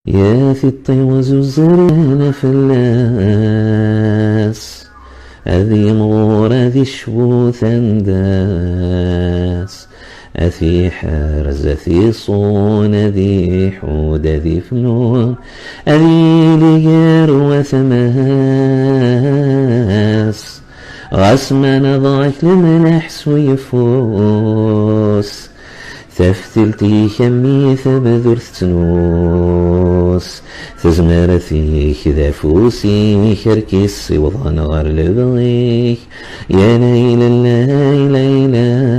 يا في الطيوز الزرين فلاس، أذي مغور ذي شبوث انداس، أثي حرز أثي صون ذي حود ذي فنون، أذي لير وثماس، غسما نضاك لمنحس ويفوس، ثفتلتي كمي ثبذر تنوس، تزمر فيك ذا فوسي كركس وضان غر لبغيك، يا ليلى ليلى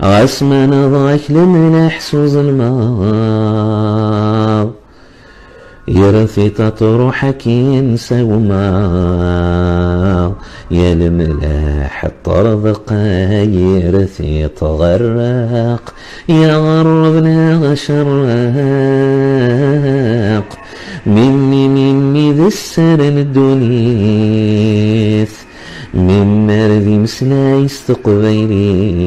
غسما نضاك لمنحس وظلماء، يرثي تطرحك ينسى وما، يا الملاح الطرق يرثي تغرق، يا غربنا غشراق، مني ذي السرن الدنيث، من مرذي مسلايس تقبيليث،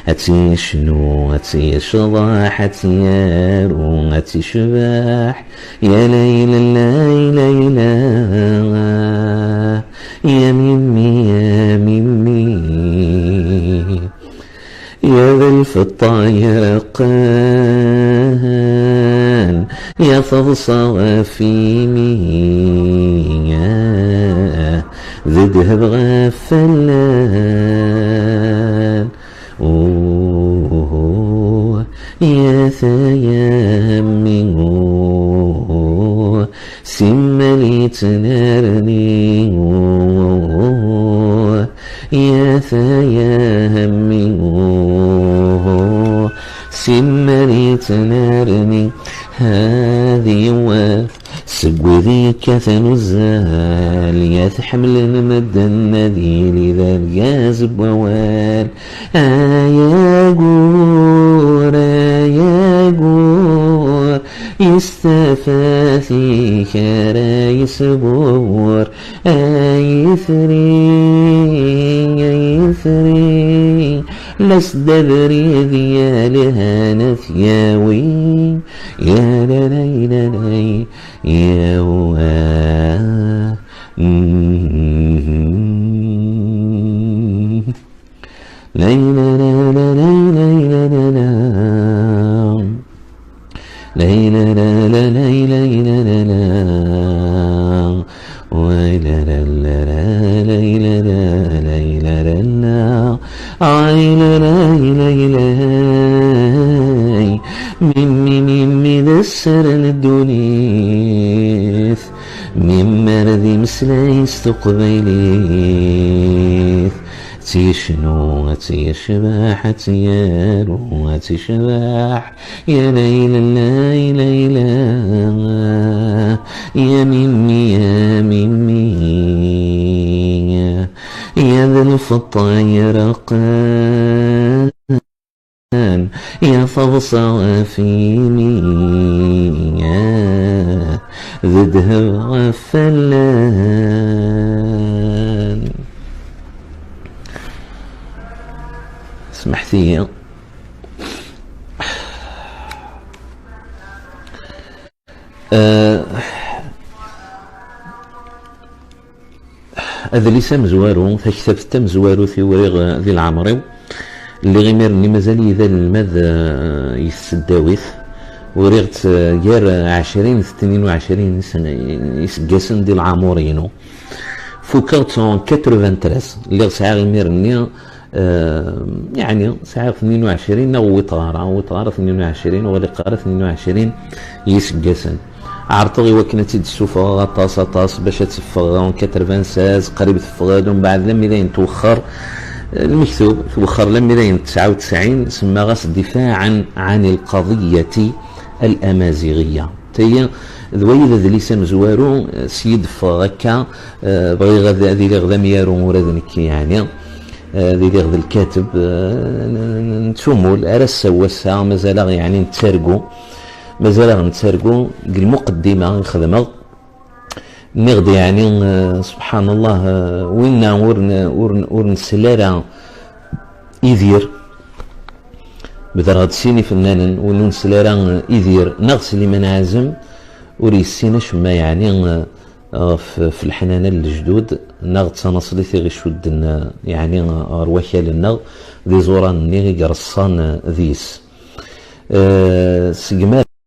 أتي شنو أتي شضاح أتي يارو أتي شباح، يا ليلى ليلى يا ميمي يا ميمي، يا ذا الفطا يرقان، يا فضصة وفيمي، ذي دهب غفلان، يا ثيامي سملي تنارني، يا ثيامي سملي تنارني، هذه سقوذي كثن الزال، يا تحمل مد النذيل ذا الجازب ووال، يا قور يا قور يستفاثي كرا يسبور، يثري لست دبري ذي لها ثياوي، يا ليلى يا مني ذا السرن الدنيث، من مرذي مسلايس تقبيليث، تي شنو تي شباح تي يارو تي شباح، يا ليلى ليلى يا ميمي يا ميمي، يا ذا الفطا يرقان، يا فضصة وفيمي، ذي دهب غفلان. سمحتي هذا ليس مزوارو فكتبت مزوارو في وريغ ذي العمري اللي غيميرني مازال ذا المذ يسداويث، وريغت جار 22 سنة يسقاسن دي العامورينو فوكرت 93 اللي ساعة غيميرني يعني ساعة 22 وطارة 22 وغادي قارة 22 يسقاسن، عرطغي وكنتي تسوفا غطاس باش تفغ 96 قريب تفغ، ومن بعد لم يدين توخر المكتوب توخر لم يدين 99 سمى غاس دفاعا عن القضية الأمازيغية، تي ذوي ذا لسان زوارو سيد فغكا بغي غدا ذي غدا ميارو مرادنك يعني ذي غدا الكاتب نتشومول أرس وسا مازال يعني نتسارقو المقدمة نخدمها نغدي يعني سبحان الله وين ورن سلالة يدير بدر هاد السيني فنانا ونون سلارا إذير نغ سليمان عازم وريسينا شما يعني في الحنانة الجدود نغ تصنصلي غي شودن يعني رواكال النغ ذي زوران نيغي قرصان ذيس سجمال